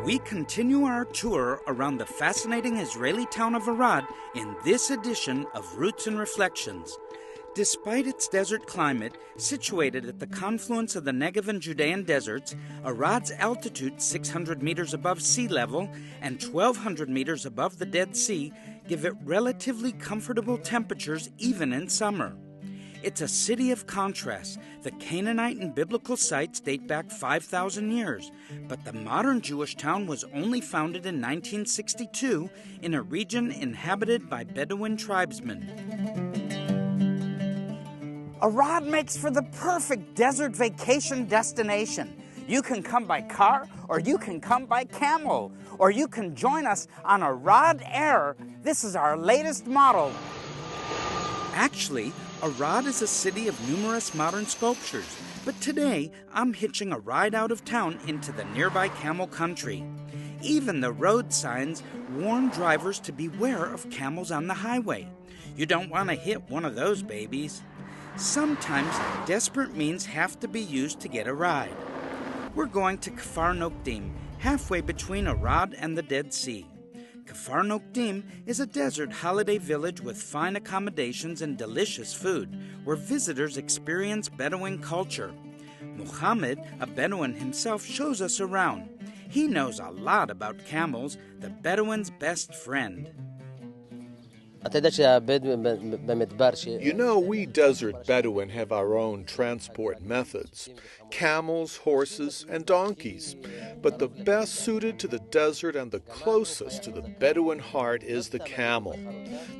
We continue our tour around the fascinating Israeli town of Arad in this edition of Roots and Reflections. Despite its desert climate, situated at the confluence of the Negev and Judean deserts, Arad's altitude 600 meters above sea level and 1,200 meters above the Dead Sea give it relatively comfortable temperatures even in summer. It's a city of contrasts. The Canaanite and biblical sites date back 5,000 years, but the modern Jewish town was only founded in 1962 in a region inhabited by Bedouin tribesmen. Arad makes for the perfect desert vacation destination. You can come by car, or you can come by camel, or you can join us on Arad Air. This is our latest model. Actually, Arad is a city of numerous modern sculptures, but today I'm hitching a ride out of town into the nearby camel country. Even the road signs warn drivers to beware of camels on the highway. You don't want to hit one of those babies. Sometimes desperate means have to be used to get a ride. We're going to Kfar Nokdim, halfway between Arad and the Dead Sea. Kfar Nokdim is a desert holiday village with fine accommodations and delicious food, where visitors experience Bedouin culture. Muhammad, a Bedouin himself, shows us around. He knows a lot about camels, the Bedouin's best friend. You know, we desert Bedouin have our own transport methods, camels, horses, and donkeys. But the best suited to the desert and the closest to the Bedouin heart is the camel.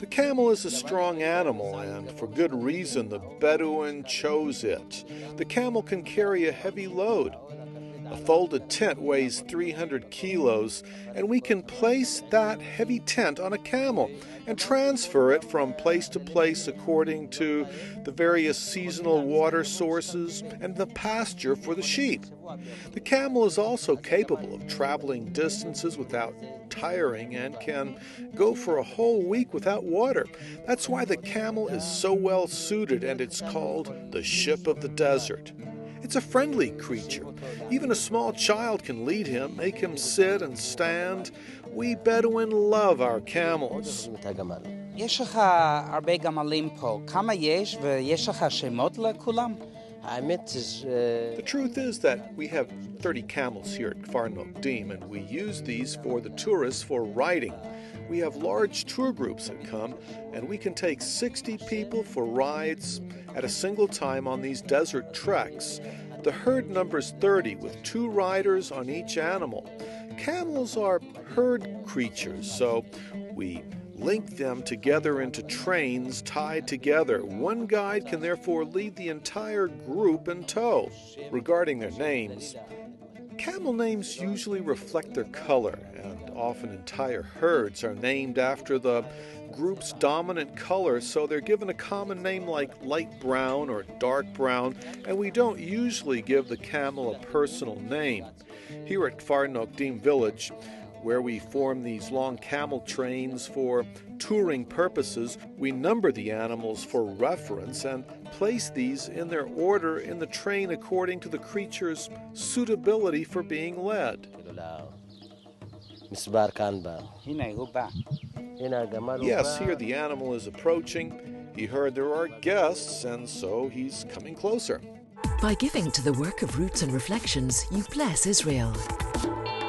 The camel is a strong animal, and for good reason the Bedouin chose it. The camel can carry a heavy load. A folded tent weighs 300 kilos, and we can place that heavy tent on a camel and transfer it from place to place according to the various seasonal water sources and the pasture for the sheep. The camel is also capable of traveling distances without tiring and can go for a whole week without water. That's why the camel is so well suited, and it's called the ship of the desert. It's a friendly creature. Even a small child can lead him, make him sit and stand. We Bedouin love our camels. יש לך הרבה גמלים פה. כמה יש ויש לך שמות לכולם? The truth is that we have 30 camels here at Kfar Nokdim, and we use these for the tourists for riding. We have large tour groups that come, and we can take 60 people for rides at a single time on these desert treks. The herd numbers 30, with 2 riders on each animal. Camels are herd creatures, so we link them together into trains tied together. One guide can therefore lead the entire group in tow. Regarding their names, camel names usually reflect their color, and often entire herds are named after the group's dominant color, so they're given a common name like light brown or dark brown, and we don't usually give the camel a personal name. Here at Kfar Nokdim village, where we form these long camel trains for touring purposes, we number the animals for reference and place these in their order in the train according to the creature's suitability for being led. Yes, here the animal is approaching. He heard there are guests, and so he's coming closer. By giving to the work of Roots and Reflections, you bless Israel.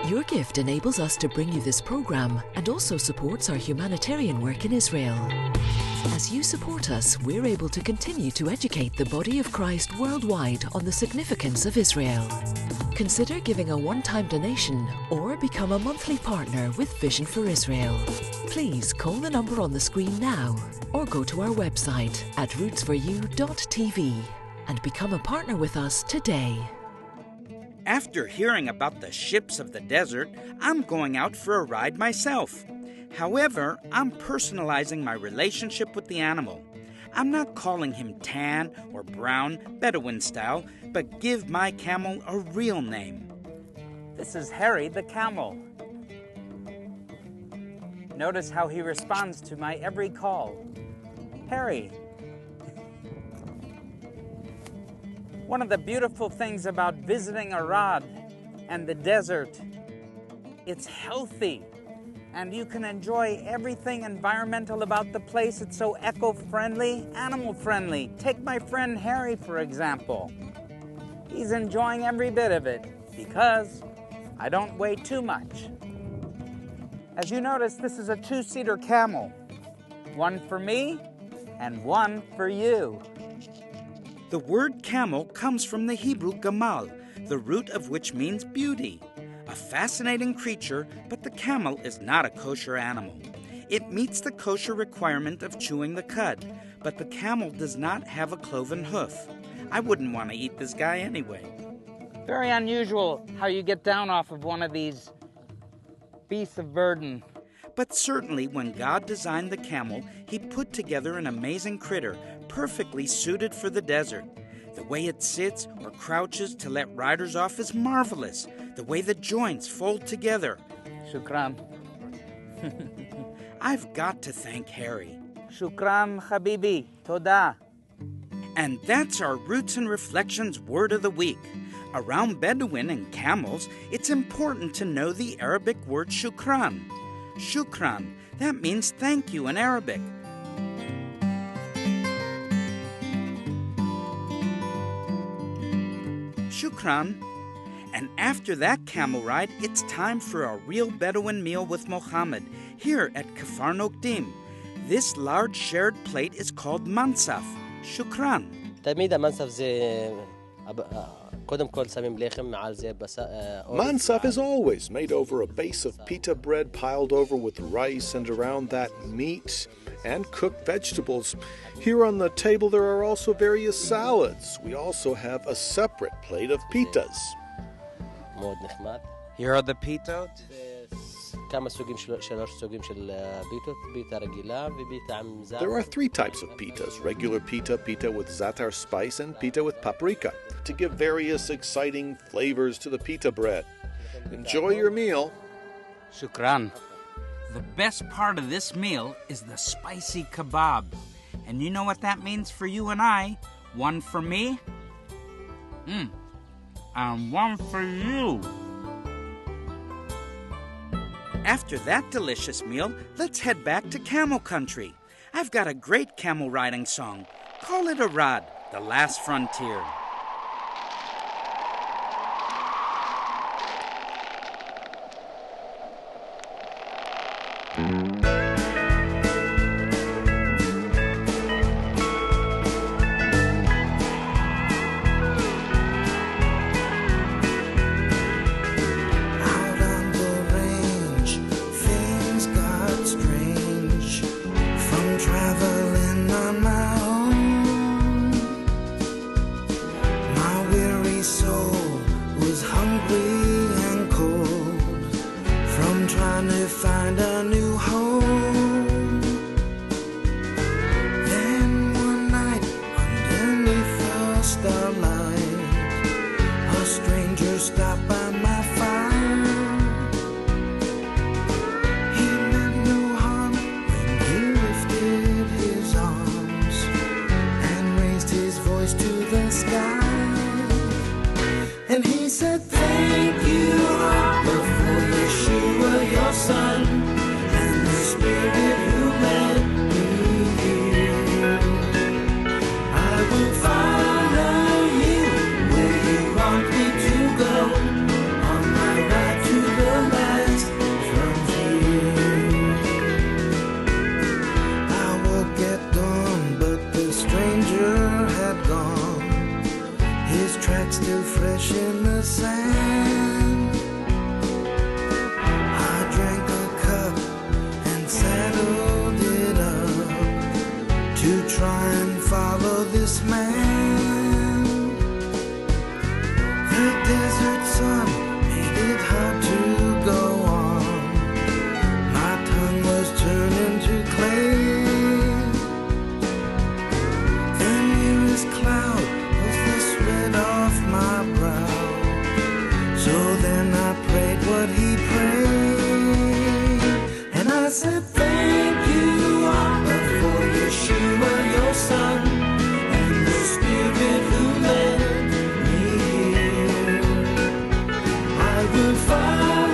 Your gift enables us to bring you this program and also supports our humanitarian work in Israel. As you support us, we're able to continue to educate the body of Christ worldwide on the significance of Israel. Consider giving a one-time donation or become a monthly partner with Vision for Israel. Please call the number on the screen now or go to our website at rootsforyou.tv and become a partner with us today. After hearing about the ships of the desert, I'm going out for a ride myself. However, I'm personalizing my relationship with the animal. I'm not calling him tan or brown, Bedouin style, but give my camel a real name. This is Harry the camel. Notice how he responds to my every call. Harry. One of the beautiful things about visiting Arad and the desert it's healthy, and you can enjoy everything environmental about the place. It's so eco-friendly, animal-friendly. Take my friend Harry, for example. He's enjoying every bit of it because I don't weigh too much. As you notice, this is a two-seater camel. One for me and one for you. The word camel comes from the Hebrew gamal, the root of which means beauty. A fascinating creature, but the camel is not a kosher animal. It meets the kosher requirement of chewing the cud, but the camel does not have a cloven hoof. I wouldn't want to eat this guy anyway. Very unusual how you get down off of one of these beasts of burden. But certainly when God designed the camel, he put together an amazing critter, perfectly suited for the desert. The way it sits or crouches to let riders off is marvelous. The way the joints fold together. Shukran. I've got to thank Harry. Shukran, Habibi. Toda. And that's our Roots and Reflections Word of the Week. Around Bedouin and camels, it's important to know the Arabic word shukran. Shukran, that means thank you in Arabic. Shukran. And after that camel ride, it's time for a real Bedouin meal with Mohammed, here at Kfar Nokdim. This large shared plate is called mansaf. Shukran. Mansaf is always made over a base of pita bread piled over with rice, and around that meat and cooked vegetables. Here on the table there are also various salads. We also have a separate plate of pitas. Here are the pitot. There are three types of pitas: regular pita, pita with za'atar spice, and pita with paprika, to give various exciting flavors to the pita bread. Enjoy your meal. Shukran. The best part of this meal is the spicy kebab. And you know what that means for you and I? One for me, and one for you. After that delicious meal, let's head back to camel country. I've got a great camel riding song. Call it Arad, the last frontier. Still fresh in the sand. I drank a cup and saddled it up to try and follow this man. The desert sun made it hard to go on. My tongue was turning to clay. The nearest cloud was the sweat off my brow. So then I prayed what he prayed, and I said, thank you, Abba, for Yeshua, your son, and the Spirit who led me here. I will follow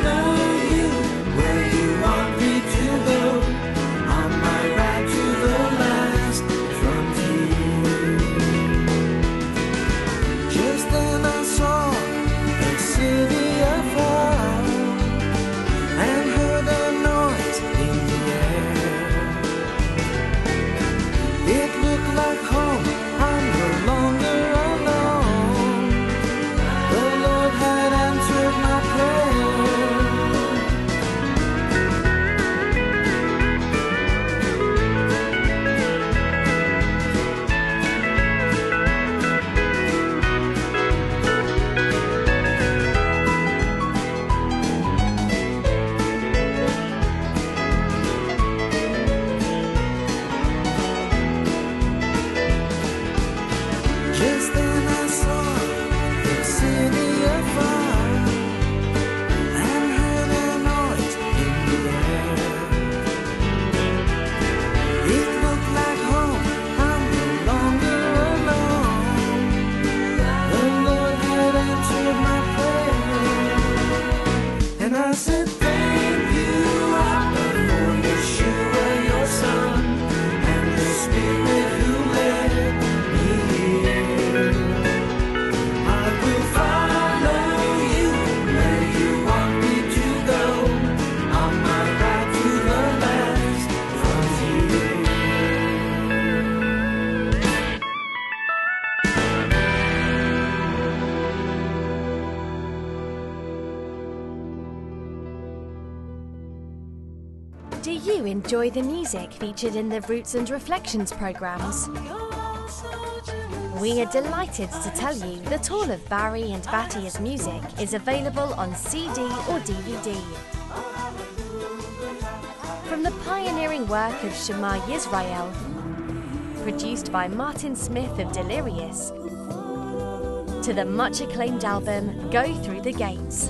Do you enjoy the music featured in the Roots and Reflections programmes? We are delighted to tell you that all of Barry and Batya's music is available on CD or DVD. From the pioneering work of Shema Yisrael, produced by Martin Smith of Delirious, to the much acclaimed album Go Through the Gates.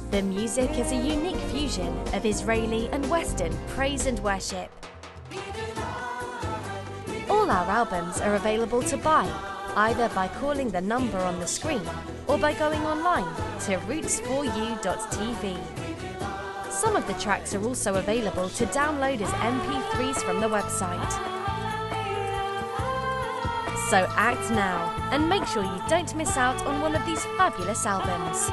The music is a unique fusion of Israeli and Western praise and worship. All our albums are available to buy, either by calling the number on the screen or by going online to roots4u.tv. Some of the tracks are also available to download as MP3s from the website. So act now and make sure you don't miss out on one of these fabulous albums.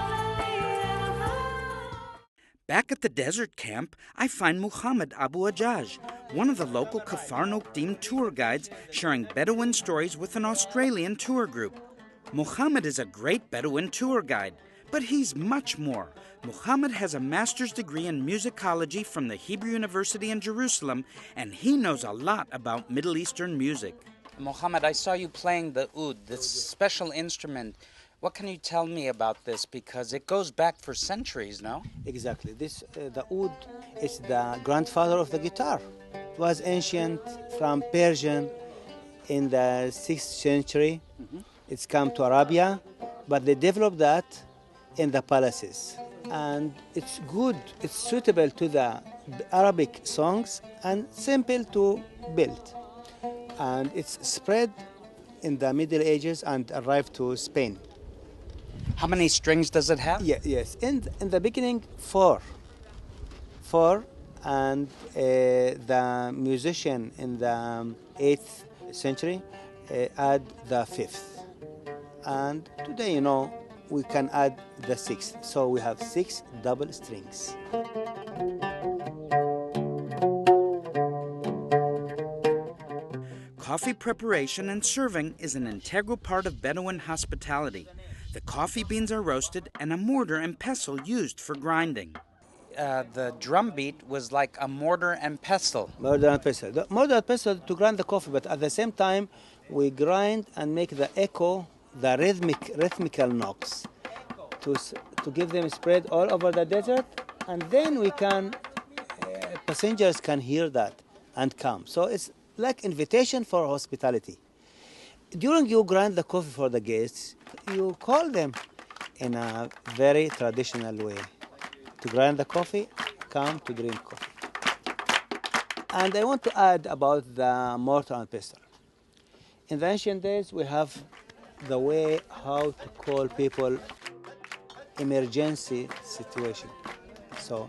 Back at the desert camp, I find Muhammad Abu Ajaj, one of the local Kfar Nokdim tour guides, sharing Bedouin stories with an Australian tour group. Muhammad is a great Bedouin tour guide, but he's much more. Muhammad has a master's degree in musicology from the Hebrew University in Jerusalem, and he knows a lot about Middle Eastern music. Muhammad, I saw you playing the oud, this special instrument. What can you tell me about this? Because it goes back for centuries, no? Exactly. The oud is the grandfather of the guitar. It was ancient from Persian in the 6th century. It's come to Arabia, but they developed that in the palaces. And it's good, it's suitable to the Arabic songs and simple to build. And it's spread in the Middle Ages and arrived to Spain. How many strings does it have? Yes. In the beginning, four, and the musician in the 8th century add the 5th. And today, we can add the 6th. So we have 6 double strings. Coffee preparation and serving is an integral part of Bedouin hospitality. The coffee beans are roasted and a mortar and pestle used for grinding. The drum beat was like a mortar and pestle. Mortar and pestle. The mortar and pestle to grind the coffee, but at the same time, we grind and make the echo, the rhythmical knocks, to give them spread all over the desert, and then we can, passengers can hear that and come. So it's like invitation for hospitality. During you grind the coffee for the guests, you call them in a very traditional way. To grind the coffee, come to drink coffee. And I want to add about the mortar and pestle. In the ancient days, we have the way how to call people emergency situation. So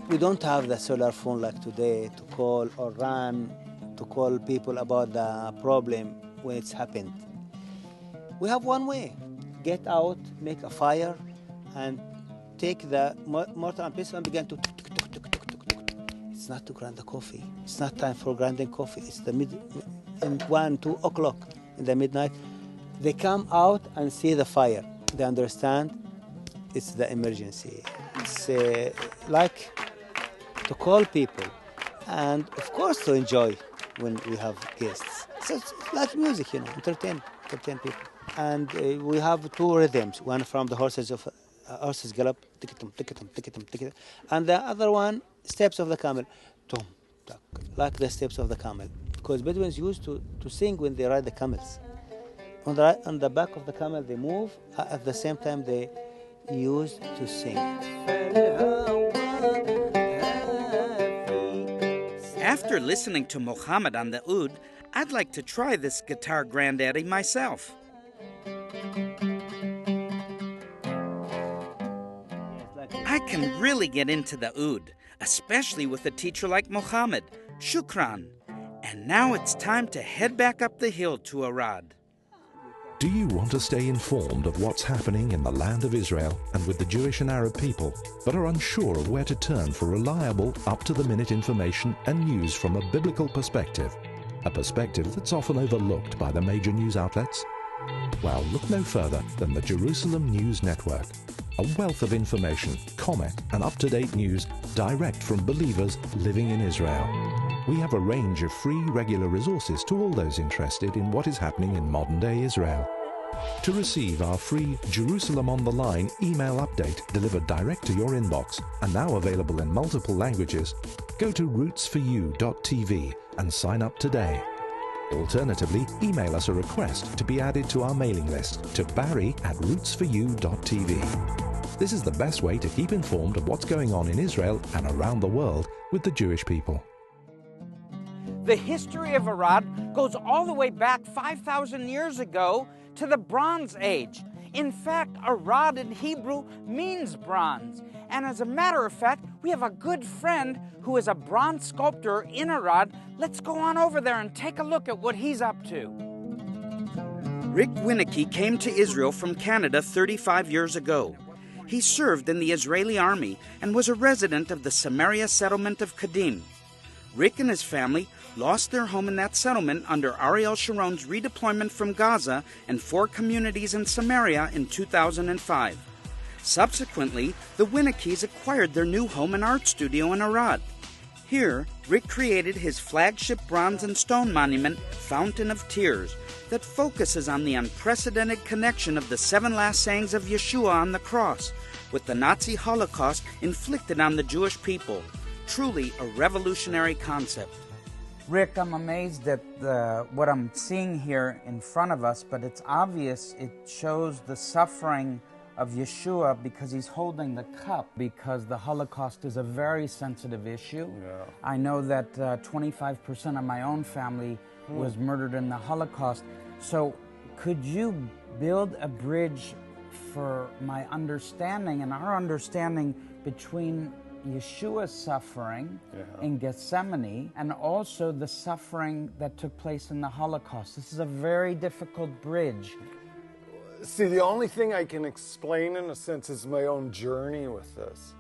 we don't have the cellular phone like today to call or run to call people about the problem when it's happened. We have one way. Get out, make a fire, and take the mortar and pestle and begin to... It's not to grind the coffee. It's not time for grinding coffee. It's the in 1, 2 o'clock in the midnight. They come out and see the fire. They understand it's the emergency. It's like to call people and, of course, to enjoy when we have guests. So it's like music, entertain people. And we have 2 rhythms, one from the horses gallop, ticketum, ticketum, ticketum, ticketum, and the other one, steps of the camel, tum, tak, like the steps of the camel. Because Bedouins used to sing when they ride the camels. On the back of the camel they move, at the same time they used to sing. After listening to Muhammad on the oud, I'd like to try this guitar granddaddy myself. I can really get into the oud, especially with a teacher like Muhammad. Shukran. And now it's time to head back up the hill to Arad. Do you want to stay informed of what's happening in the land of Israel and with the Jewish and Arab people, but are unsure of where to turn for reliable, up-to-the-minute information and news from a biblical perspective? A perspective that's often overlooked by the major news outlets? Well, look no further than the Jerusalem News Network, a wealth of information, comment and up-to-date news direct from believers living in Israel. We have a range of free regular resources to all those interested in what is happening in modern-day Israel. To receive our free Jerusalem on the Line email update delivered direct to your inbox and now available in multiple languages, go to rootsforyou.tv and sign up today. Alternatively, email us a request to be added to our mailing list to barry@rootsforyou.tv. This is the best way to keep informed of what's going on in Israel and around the world with the Jewish people. The history of Arad goes all the way back 5,000 years ago to the Bronze Age. In fact, Arad in Hebrew means bronze. And as a matter of fact, we have a good friend who is a bronze sculptor in Arad. Let's go on over there and take a look at what he's up to. Rick Wienecke came to Israel from Canada 35 years ago. He served in the Israeli army and was a resident of the Samaria settlement of Kadim. Rick and his family lost their home in that settlement under Ariel Sharon's redeployment from Gaza and 4 communities in Samaria in 2005. Subsequently, the Wieneckes acquired their new home and art studio in Arad. Here, Rick created his flagship bronze and stone monument, Fountain of Tears, that focuses on the unprecedented connection of the 7 last sayings of Yeshua on the cross with the Nazi Holocaust inflicted on the Jewish people. Truly a revolutionary concept. Rick, I'm amazed at what I'm seeing here in front of us, but it's obvious it shows the suffering of Yeshua because he's holding the cup, because the Holocaust is a very sensitive issue. Yeah. I know that 25% of my own family was murdered in the Holocaust. So could you build a bridge for my understanding and our understanding between Yeshua's suffering in Gethsemane and also the suffering that took place in the Holocaust? This is a very difficult bridge. See, the only thing I can explain in a sense is my own journey with this.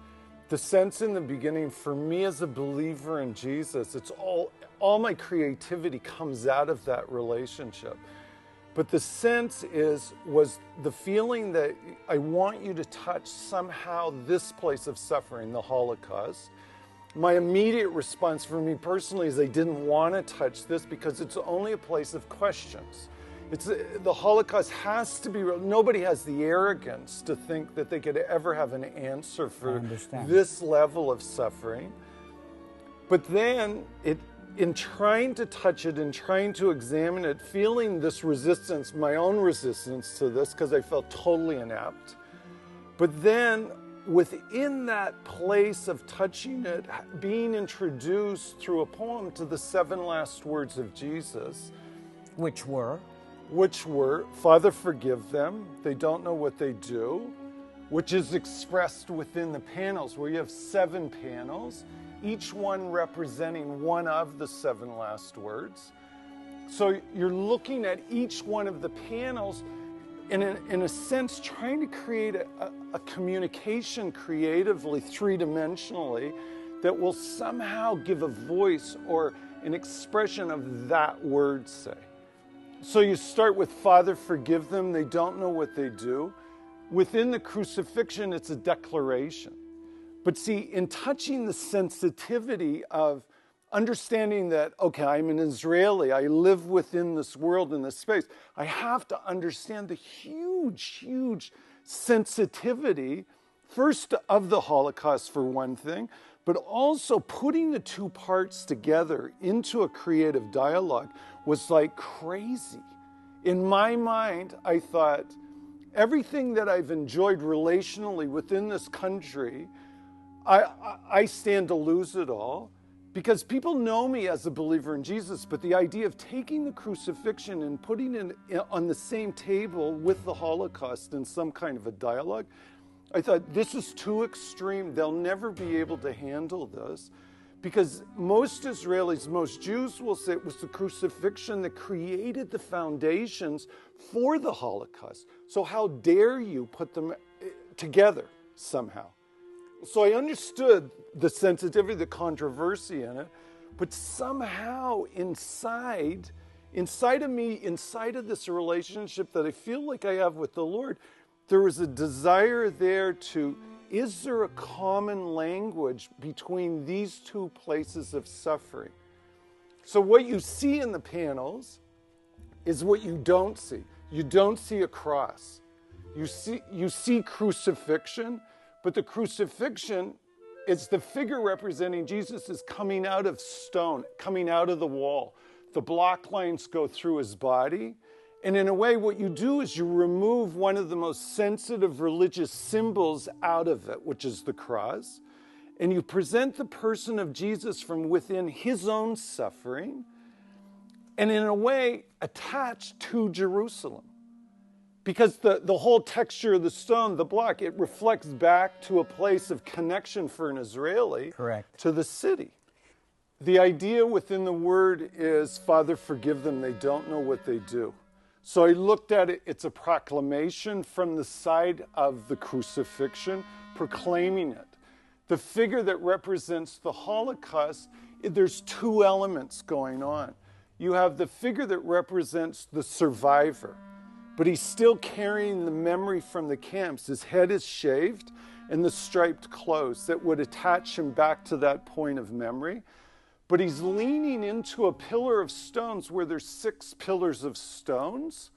The sense in the beginning for me as a believer in Jesus, it's all my creativity comes out of that relationship. But the sense was the feeling that I want you to touch somehow this place of suffering, the Holocaust. My immediate response for me personally is I didn't want to touch this because it's only a place of questions. The Holocaust has to be real. Nobody has the arrogance to think that they could ever have an answer for this level of suffering. But then in trying to touch it and trying to examine it, feeling this resistance, my own resistance to this, because I felt totally inept. But then within that place of touching it, being introduced through a poem to the 7 last words of Jesus. Which were, Father, forgive them, they don't know what they do, which is expressed within the panels, where you have 7 panels, each one representing one of the 7 last words. So you're looking at each one of the panels in a sense trying to create a communication creatively, 3-dimensionally, that will somehow give a voice or an expression of that word, say. So you start with, Father, forgive them, they don't know what they do. Within the crucifixion, it's a declaration. But see, in touching the sensitivity of understanding that, okay, I'm an Israeli, I live within this world, in this space, I have to understand the huge, huge sensitivity, first of the Holocaust for one thing, but also putting the 2 parts together into a creative dialogue was like crazy. In my mind, I thought, everything that I've enjoyed relationally within this country, I stand to lose it all, because people know me as a believer in Jesus, but the idea of taking the crucifixion and putting it on the same table with the Holocaust in some kind of a dialogue, I thought, this is too extreme. They'll never be able to handle this, because most Israelis, most Jews will say it was the crucifixion that created the foundations for the Holocaust. So how dare you put them together somehow? So I understood the sensitivity, the controversy in it, but somehow inside, inside of me, inside of this relationship that I feel like I have with the Lord, there was a desire there to, is there a common language between these two places of suffering? So what you see in the panels is what you don't see. You don't see a cross. You see crucifixion, but the crucifixion, it's the figure representing Jesus is coming out of stone, coming out of the wall. The block lines go through his body. And in a way, what you do is you remove one of the most sensitive religious symbols out of it, which is the cross. And you present the person of Jesus from within his own suffering, and in a way, attached to Jerusalem. Because the whole texture of the stone, the block, it reflects back to a place of connection for an Israeli. Correct. To the city. The idea within the word is, Father, forgive them, they don't know what they do. So I looked at it, it's a proclamation from the side of the crucifixion, proclaiming it. The figure that represents the Holocaust, there's two elements going on. You have the figure that represents the survivor, but he's still carrying the memory from the camps. His head is shaved and the striped clothes that would attach him back to that point of memory. But he's leaning into a pillar of stones where there's 6 pillars of stones.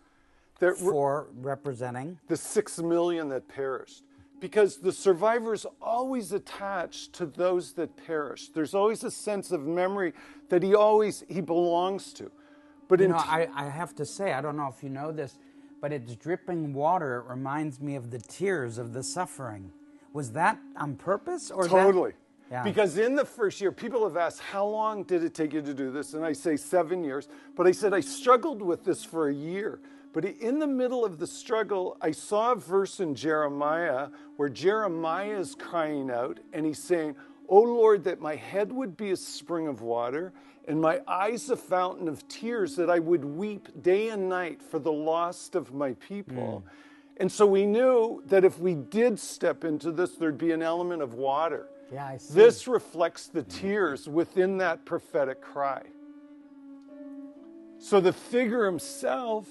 That for representing? The 6 million that perished. Because the survivor's always attached to those that perished. There's always a sense of memory that he belongs to. But I have to say, I don't know if you know this, but it's dripping water. It reminds me of the tears of the suffering. Was that on purpose? Or totally. Yeah. Because in the first year, people have asked, how long did it take you to do this? And I say 7 years. But I said, I struggled with this for a year. But in the middle of the struggle, I saw a verse in Jeremiah where Jeremiah is crying out and he's saying, O Lord, that my head would be a spring of water and my eyes a fountain of tears, that I would weep day and night for the loss of my people. And so we knew that if we did step into this, there'd be an element of water. Yeah, I see. This reflects the tears within that prophetic cry. So the figure himself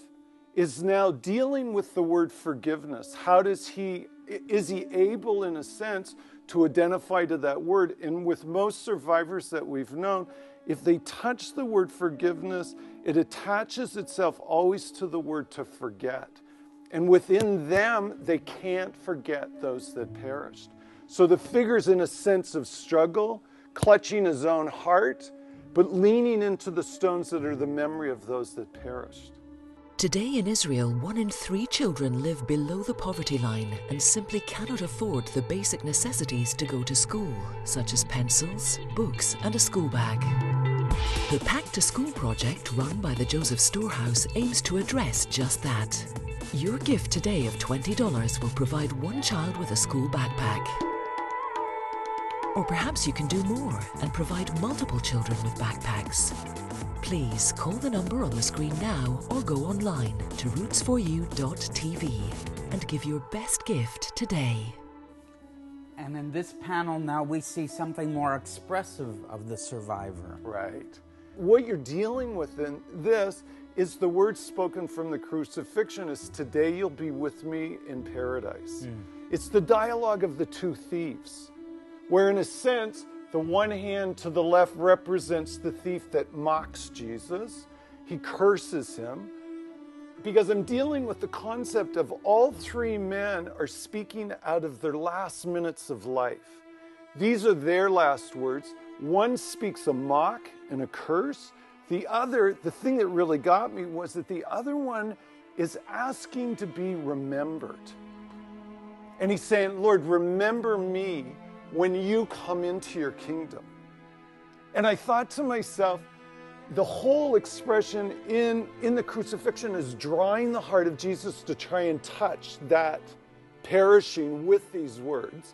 is now dealing with the word forgiveness. How is he able, in a sense, to identify to that word? And with most survivors that we've known, if they touch the word forgiveness, it attaches itself always to the word to forget. And within them, they can't forget those that perished. So the figure's in a sense of struggle, clutching his own heart, but leaning into the stones that are the memory of those that perished. Today in Israel, 1 in 3 children live below the poverty line and simply cannot afford the basic necessities to go to school, such as pencils, books, and a school bag. The Pack to School project, run by the Joseph Storehouse, aims to address just that. Your gift today of $20 will provide 1 child with a school backpack. Or perhaps you can do more and provide multiple children with backpacks. Please call the number on the screen now or go online to roots4u.tv and give your best gift today. And in this panel now we see something more expressive of the survivor. Right. What you're dealing with in this is the word spoken from the crucifixion is, today you'll be with me in paradise. It's the dialogue of the 2 thieves, where in a sense, the one hand to the left represents the thief that mocks Jesus. He curses him. Because I'm dealing with the concept of all 3 men are speaking out of their last minutes of life. These are their last words. One speaks a mock and a curse. The other, the thing that really got me was that the other one is asking to be remembered. And he's saying, Lord, remember me when you come into your kingdom. And I thought to myself, the whole expression in the crucifixion is drawing the heart of Jesus to try and touch that perishing with these words.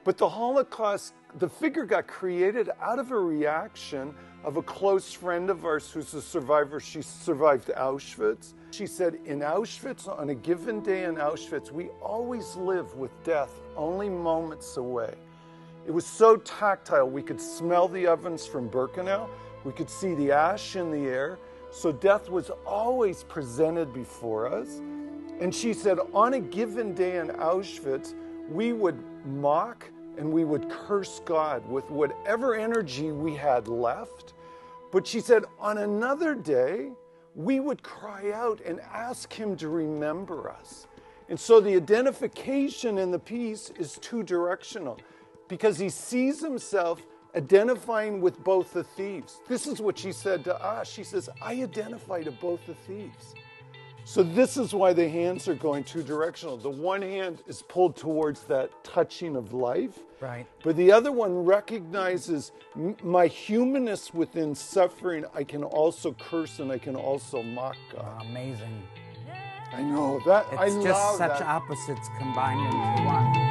But the Holocaust, the figure got created out of a reaction of a close friend of ours who's a survivor. She survived Auschwitz. She said, in Auschwitz, on a given day in Auschwitz, we always live with death only moments away. It was so tactile. We could smell the ovens from Birkenau. We could see the ash in the air. So death was always presented before us. And she said, on a given day in Auschwitz, we would mock and we would curse God with whatever energy we had left. But she said, on another day, we would cry out and ask him to remember us. And so the identification in the piece is two-directional because he sees himself identifying with both the thieves. This is what she said to us. She says, I identify to both the thieves. So this is why the hands are going two-directional. The one hand is pulled towards that touching of life. Right. But the other one recognizes my humanness within suffering. I can also curse and I can also mock God. Amazing. I know that. It's just such opposites combined into one.